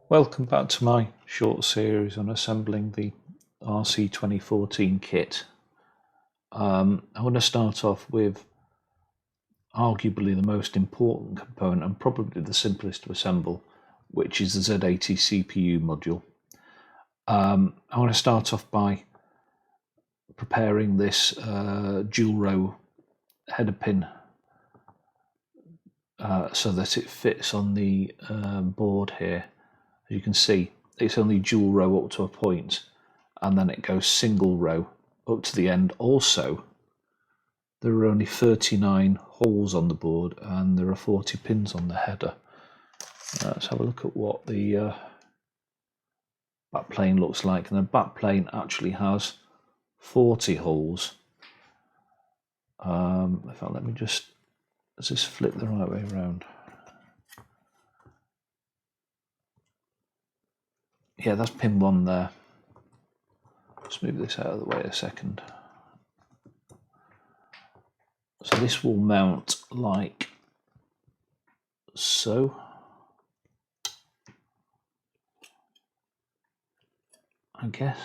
Welcome back to my short series on assembling the RC2014 kit. I want to start off with arguably the most important component and probably the simplest to assemble, which is the Z80 CPU module. I want to start off by preparing this dual row header pin so that it fits on the board here. As you can see, it's only dual row up to a point, and then it goes single row up to the end. Also, there are only 39 holes on the board and there are 40 pins on the header. Let's have a look at what the back plane looks like. And the back plane actually has 40 holes. In fact, let me just, does this flip the right way around? Yeah, that's pin 1 there. Let's move this out of the way a second. So this will mount like so. I guess.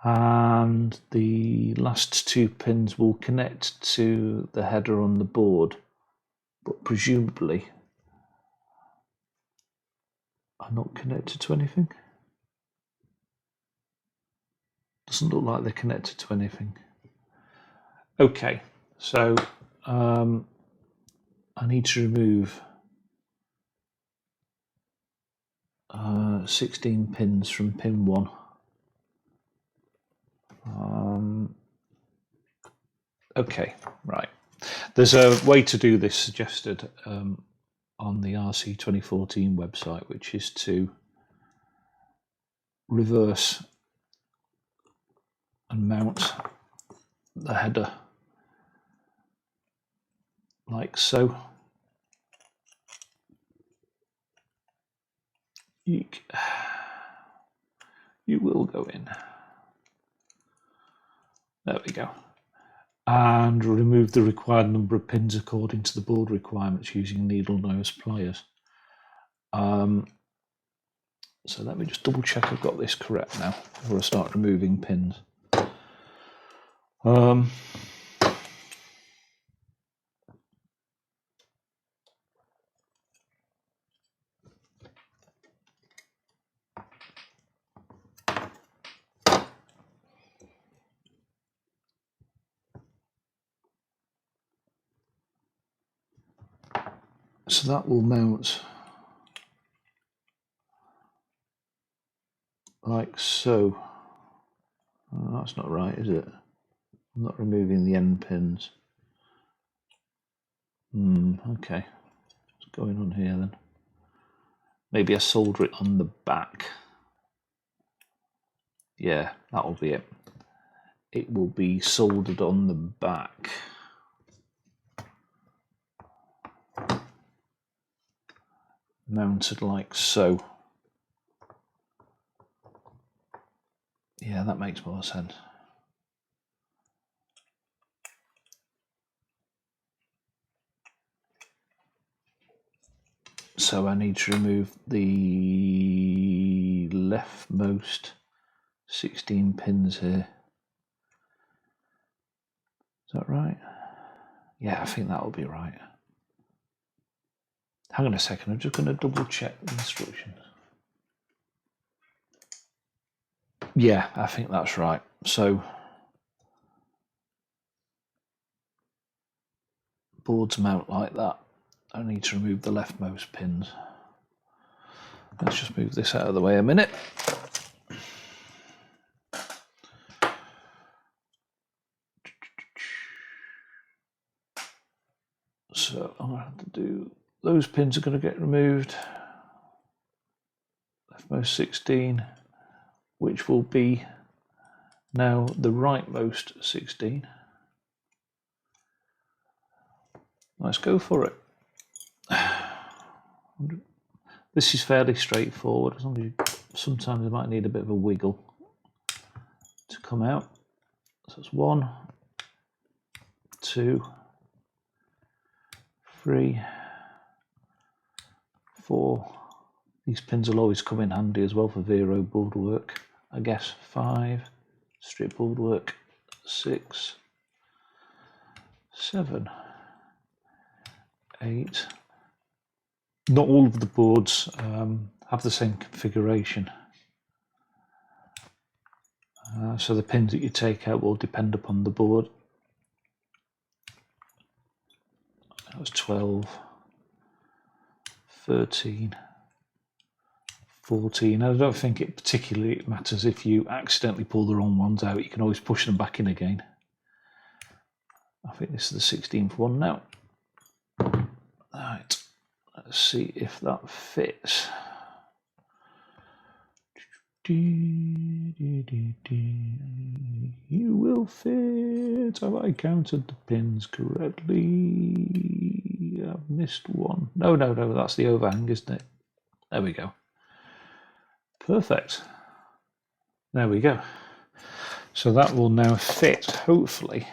And the last 2 pins will connect to the header on the board, but presumably are not connected to anything. Doesn't look like they're connected to anything. Okay, so I need to remove 16 pins from pin 1. Okay, right. There's a way to do this suggested on the RC2014 website, which is to reverse and mount the header like so. You will go in. There we go. And remove the required number of pins according to the board requirements using needle nose pliers. So let me just double check I've got this correct now before I start removing pins. So that will mount like so. Oh, that's not right, is it? I'm not removing the end pins. Okay. What's going on here then? Maybe I solder it on the back. Yeah, that'll be it. It will be soldered on the back. Mounted like so. Yeah, that makes more sense. So I need to remove the leftmost 16 pins here. Is that right? Yeah, I think that'll be right. Hang on a second, I'm just going to double check the instructions. Yeah, I think that's right. So boards mount like that. I need to remove the leftmost pins. Let's just move this out of the way a minute. So I'm going to have to do, those pins are going to get removed. Leftmost 16, which will be now the rightmost 16. Let's go for it. This is fairly straightforward, as long as you, sometimes you might need a bit of a wiggle to come out. So it's 1, 2, 3, 4. These pins will always come in handy as well for Vero board work. I guess 5. Strip board work. 6. 7. 8. Not all of the boards have the same configuration. So the pins that you take out will depend upon the board. That was 12, 13, 14. I don't think it particularly matters if you accidentally pull the wrong ones out. You can always push them back in again. I think this is the 16th one now. Right, let's see if that fits. You will fit. Have I counted the pins correctly? I've missed one. No, that's the overhang, isn't it? There we go. Perfect. There we go. So that will now fit, hopefully,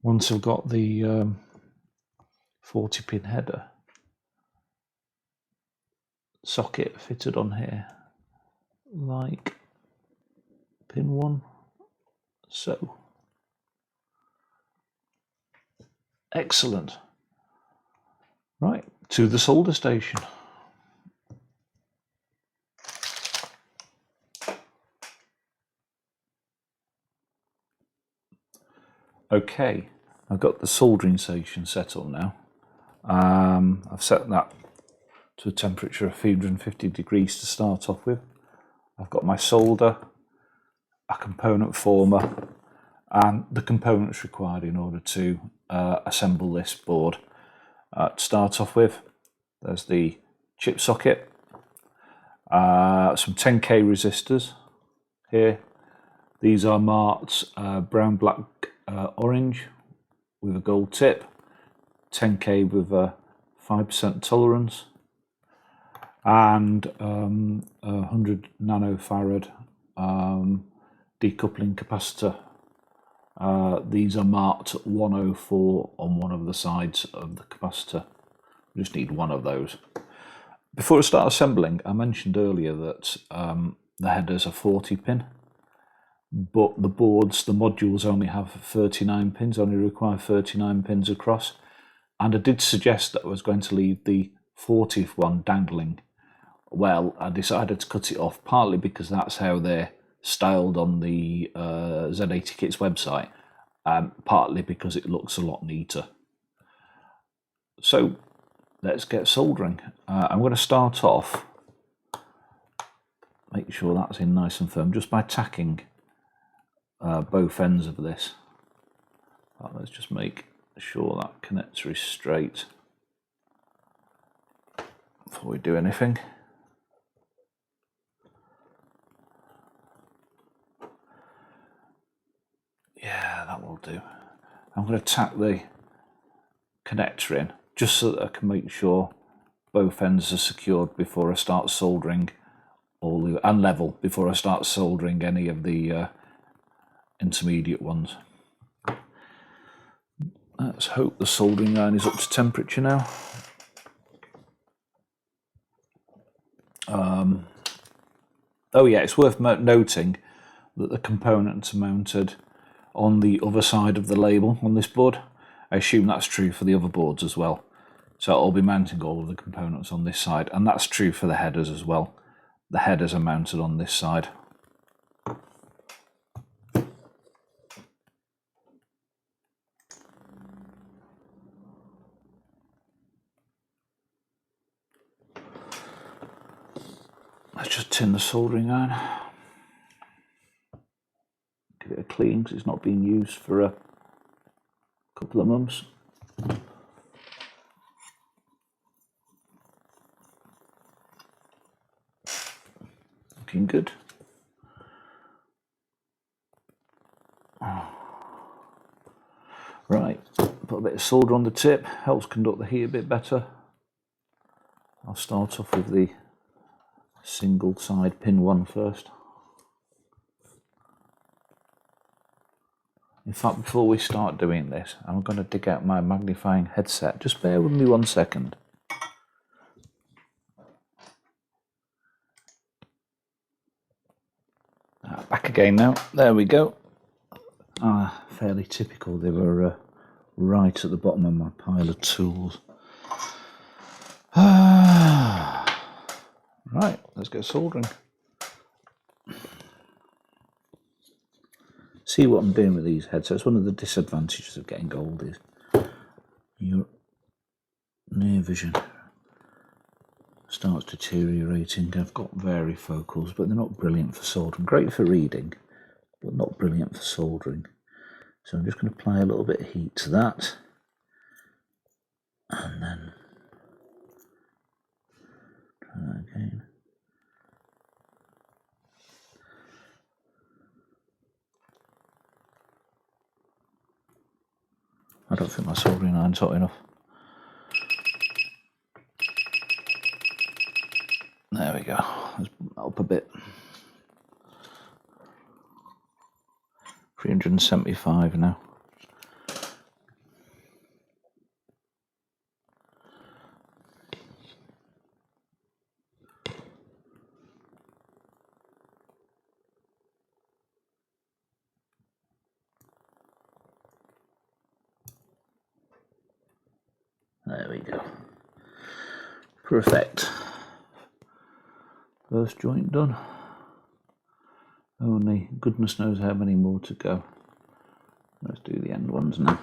once I've got the 40-pin header socket fitted on here, like pin 1, so. Excellent. Right, to the solder station. Okay, I've got the soldering station set up now. I've set that to a temperature of 350 degrees to start off with. I've got my solder, a component former, and the components required in order to assemble this board. To start off with, there's the chip socket, some 10k resistors here. These are marked brown, black, orange with a gold tip, 10k with a 5% tolerance, and 100 nanofarad decoupling capacitor. These are marked 104 on one of the sides of the capacitor. We just need one of those. Before I start assembling, I mentioned earlier that the headers are 40 pin, but the boards, the modules only have 39 pins, only require 39 pins across. And I did suggest that I was going to leave the 40th one dangling. Well, I decided to cut it off, partly because that's how they're styled on the Z80 Kits website, partly because it looks a lot neater. So let's get soldering. I'm going to start off, make sure that's in nice and firm, just by tacking both ends of this. Let's just make sure that connector is straight before we do anything. Yeah, that will do. I'm going to tack the connector in just so that I can make sure both ends are secured before I start soldering and level before I start soldering any of the intermediate ones. Let's hope the soldering iron is up to temperature now. Oh yeah, it's worth noting that the components are mounted on the other side of the label on this board. I assume that's true for the other boards as well. So I'll be mounting all of the components on this side, and that's true for the headers as well. The headers are mounted on this side. Let's just tin the soldering iron. Give it a clean because it's not been used for a couple of months. Looking good. Right, put a bit of solder on the tip, helps conduct the heat a bit better. I'll start off with the single side pin 1 first. In fact, before we start doing this, I'm going to dig out my magnifying headset. Just bear with me 1 second. again now. There we go. Fairly typical. They were right at the bottom of my pile of tools. Right, let's get soldering. See what I'm doing with these heads. So it's one of the disadvantages of getting old is your near vision starts deteriorating. I've got varifocals, but they're not brilliant for soldering. Great for reading, but not brilliant for soldering. So I'm just going to apply a little bit of heat to that, and then try that again. I don't think my soldering iron's hot enough. There we go. Let's bump that up a bit. 375 now. There we go. Perfect. First joint done. Only goodness knows how many more to go. Let's do the end ones now.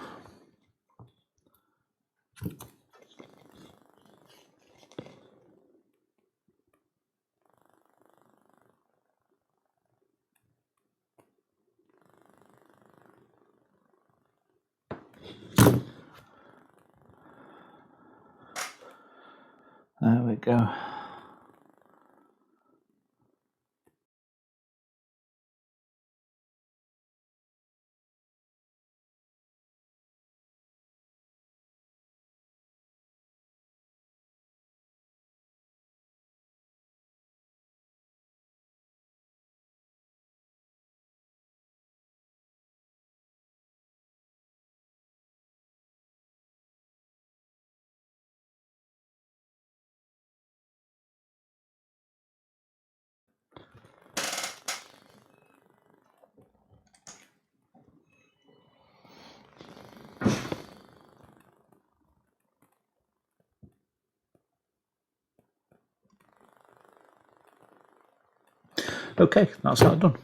There we go. Okay, that's that done.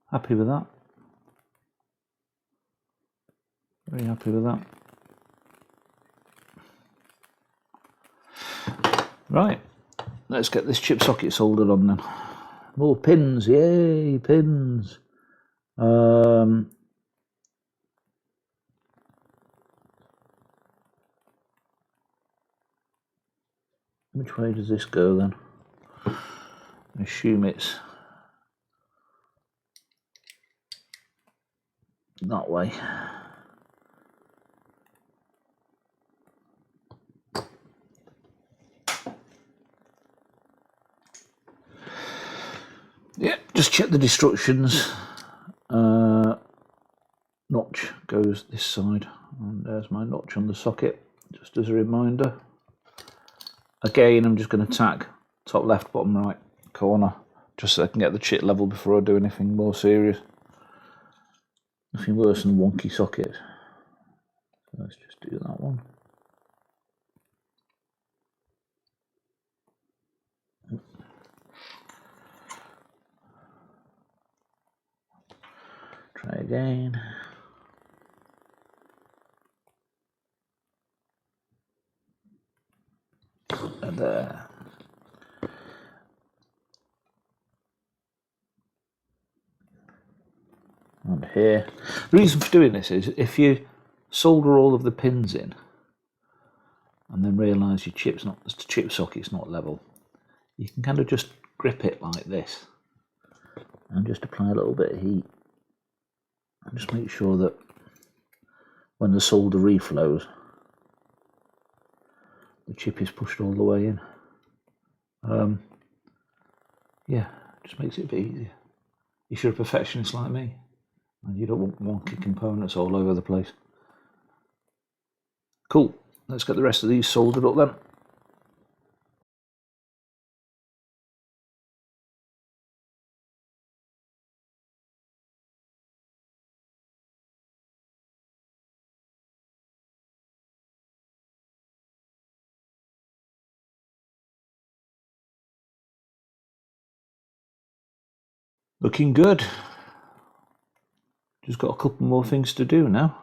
Happy with that. Very happy with that. Right, let's get this chip socket soldered on then. More pins, yay, pins. Which way does this go then? I assume it's that way. Yeah, just check the instructions. Notch goes this side, and there's my notch on the socket, just as a reminder. Again, I'm just going to tack top left, bottom right corner, just so I can get the chip level before I do anything more serious. Nothing worse than a wonky socket. So let's just do that one. Try again. And there. And here. The reason for doing this is if you solder all of the pins in and then realise your chip socket's not level, you can kind of just grip it like this and just apply a little bit of heat and just make sure that when the solder reflows, the chip is pushed all the way in. Yeah, just makes it a bit easier. If you're a perfectionist like me and you don't want wonky components all over the place. Cool, let's get the rest of these soldered up then. Looking good. Just got a couple more things to do now.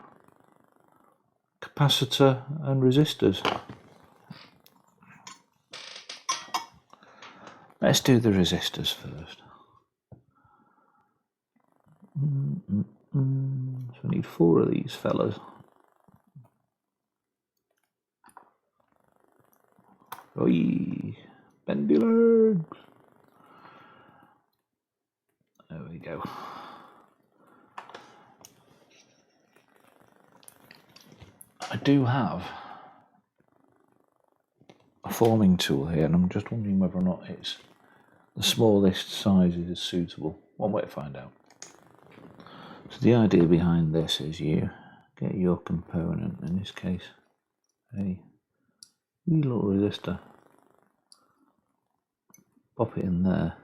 Capacitor and resistors. Let's do the resistors first. So I need 4 of these fellas. Oi, bendy legs. There we go. I do have a forming tool here, and I'm just wondering whether or not it's the smallest size is suitable. One way to find out. So the idea behind this is you get your component, in this case a wee little resistor, pop it in there.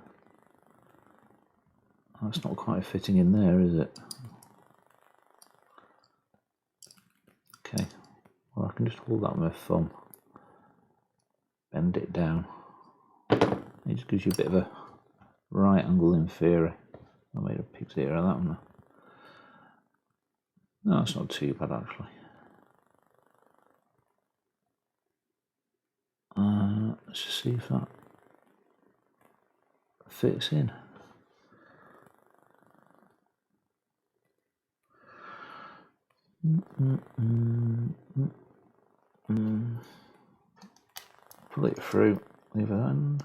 That's not quite fitting in there, is it? Okay, well I can just hold that with my thumb, bend it down. It just gives you a bit of a right angle in theory. I made a pig's ear of that one. No, it's not too bad actually. Let's just see if that fits in. Pull it through the other end.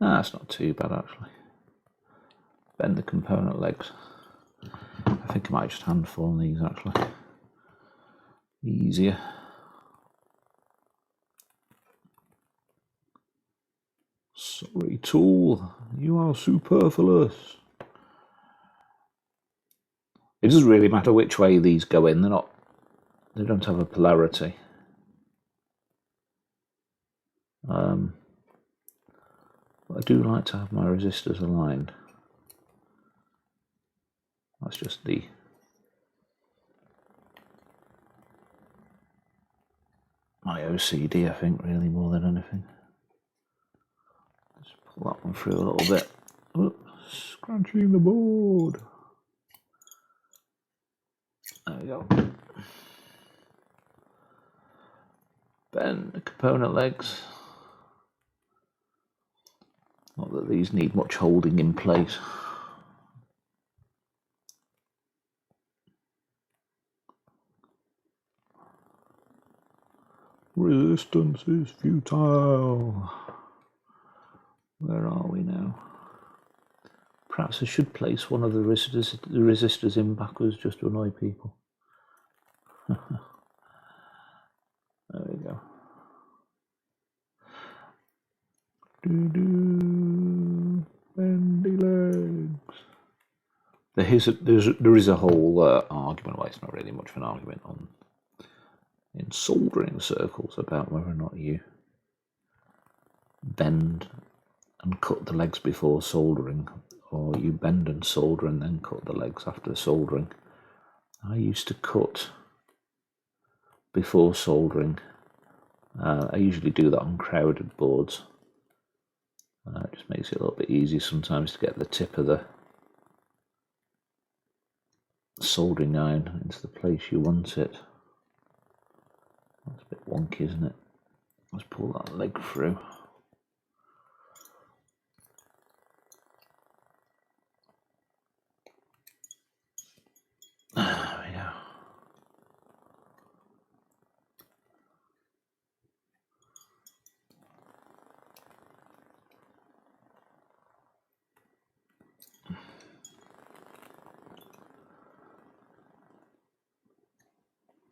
That's not too bad actually. Bend the component legs. I think I might just hand form these actually. Easier. Sorry tool, you are superfluous. It doesn't really matter which way these go in, they don't have a polarity. But I do like to have my resistors aligned. That's just my OCD, I think, really more than anything. Let's pull that one through a little bit. Oops, scratching the board. There we go. Bend the component legs. Not that these need much holding in place. Resistance is futile. Where are we now? Perhaps I should place one of the resistors in backwards just to annoy people. There we go. Bendy legs. There is a whole argument, well, it's not really much of an argument in soldering circles about whether or not you bend and cut the legs before soldering, or you bend and solder and then cut the legs after soldering. I used to cut before soldering. I usually do that on crowded boards. It just makes it a little bit easier sometimes to get the tip of the soldering iron into the place you want it. That's a bit wonky, isn't it? Let's pull that leg through. There we go.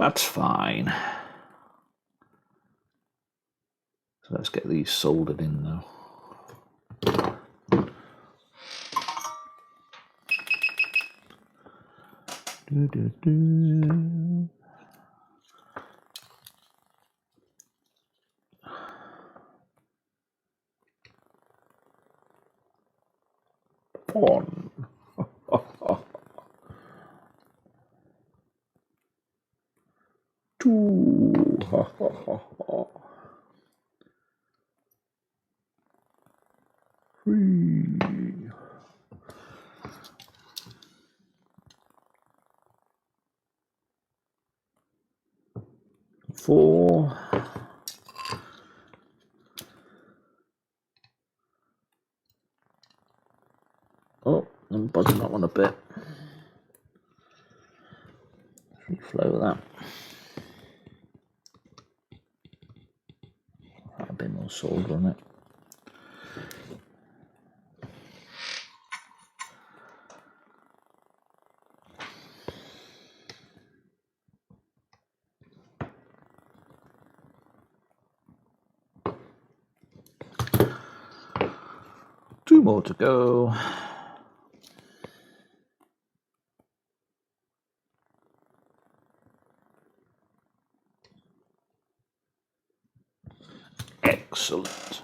That's fine. So let's get these soldered in now. One. Two. 3. 4. Oh, I'm buzzing that one a bit. Reflow that. A bit more solder on it. Two more to go. Excellent.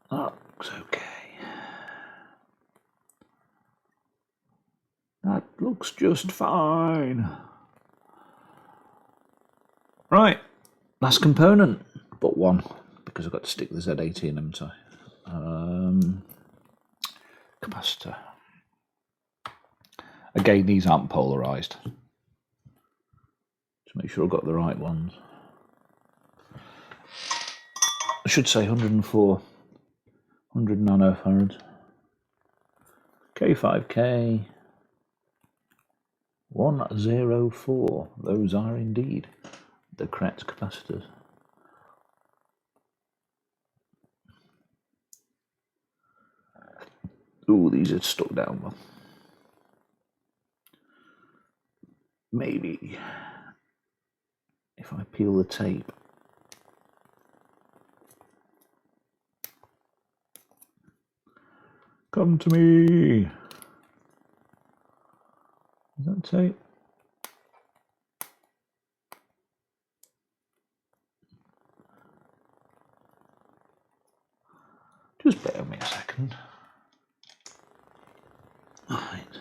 That looks okay. That looks just fine. Right, last component, but one, because I've got to stick the Z80 in, haven't I? Capacitor. Again, these aren't polarised. Just make sure I've got the right ones. I should say 104, 100 nanofarads. K5K, 104. Those are indeed the correct capacitors. Ooh, these are stuck down well. Maybe if I peel the tape. Come to me. Is that tape? Just bear with me a second. Right.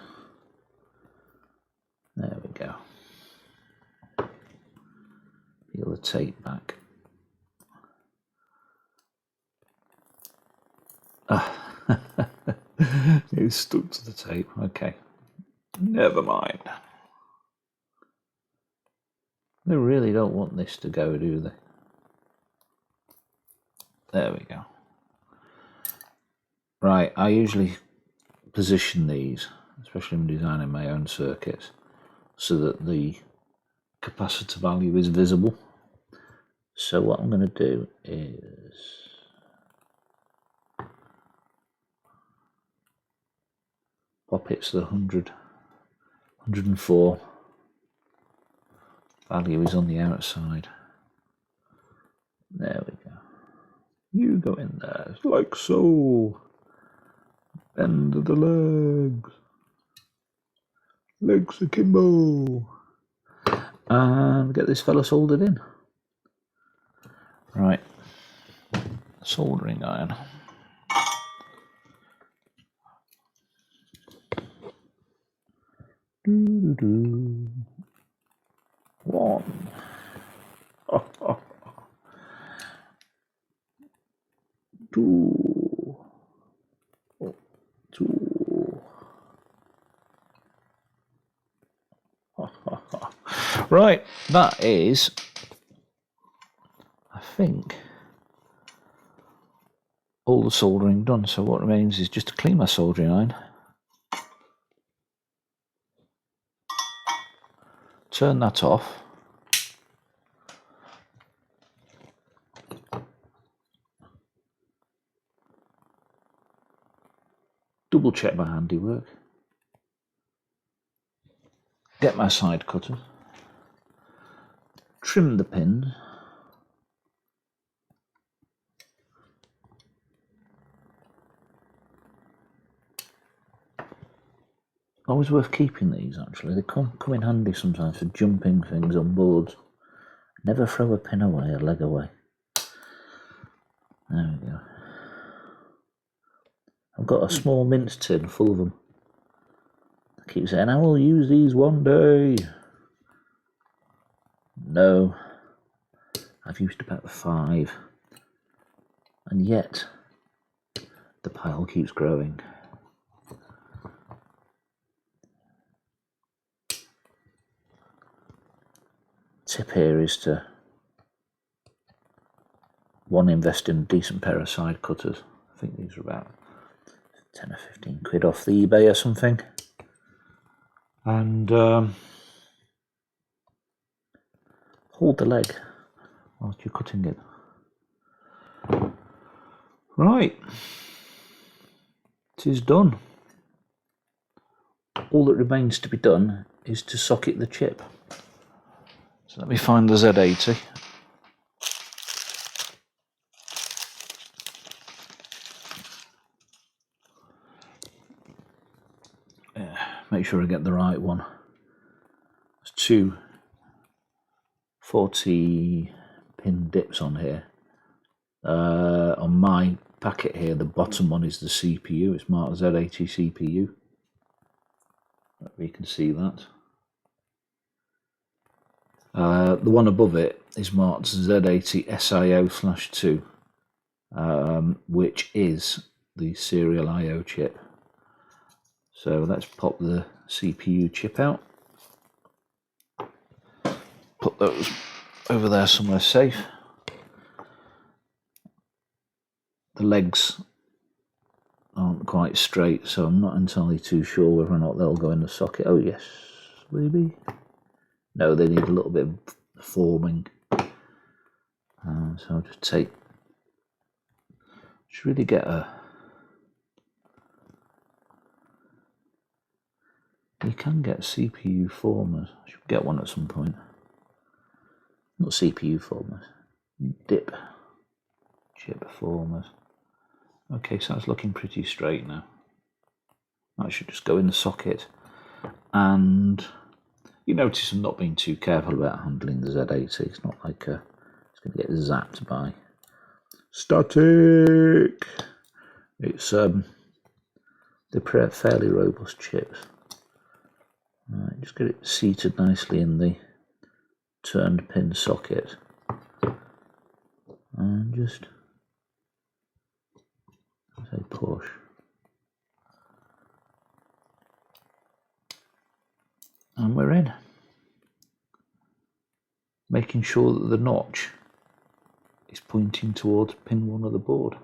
There we go. Peel the tape back. It's stuck to the tape. Okay. Never mind. They really don't want this to go, do they? There we go. Right, I usually position these, especially when designing my own circuits, so that the capacitor value is visible. So what I'm going to do is pop it to the 100, 104. Value is on the outside. There we go. You go in there, like so. Bend the legs. Legs akimbo. And get this fella soldered in. Right. Soldering iron. Doo-doo-doo. 1. Oh, oh. 2. 2. Right, that is, I think, all the soldering done. So what remains is just to clean my soldering iron, turn that off, double check my handiwork, get my side cutter, trim the pins, always worth keeping these actually, they come in handy sometimes for jumping things on boards. Never throw a pin away, a leg away. There we go. I've got a small mince tin full of them. I keep saying I will use these one day. No, I've used about 5, and yet the pile keeps growing. Tip here is to invest in a decent pair of side cutters. I think these are about 10 or 15 quid off the eBay or something. And hold the leg whilst you're cutting it. Right, it is done. All that remains to be done is to socket the chip. So let me find the Z80. Make sure I get the right one. There's 2 40 pin dips on here. On my packet here, the bottom one is the CPU. It's marked Z80 CPU. You can see that. The one above it is marked Z80 SIO/2, which is the serial I/O chip. So let's pop the CPU chip out. Put those over there somewhere safe. The legs aren't quite straight, so I'm not entirely too sure whether or not they'll go in the socket. Oh yes, maybe. No, they need a little bit of forming. So I'll just really get a... You can get CPU formers. I should get one at some point. Not CPU formers. Dip chip formers. Okay, so that's looking pretty straight now. That should just go in the socket. And you notice I'm not being too careful about handling the Z80. It's not like it's going to get zapped by static. It's they're fairly robust chips. Right, just get it seated nicely in the turned pin socket, and just say push. And we're in. Making sure that the notch is pointing towards pin 1 of the board.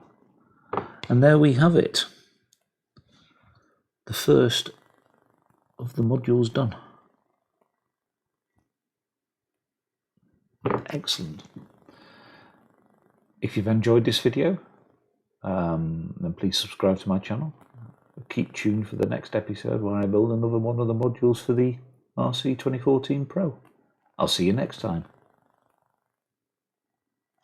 And there we have it. The first of the modules done. Excellent. If you've enjoyed this video, then please subscribe to my channel. Keep tuned for the next episode where I build another one of the modules for the RC2014 Pro. I'll see you next time.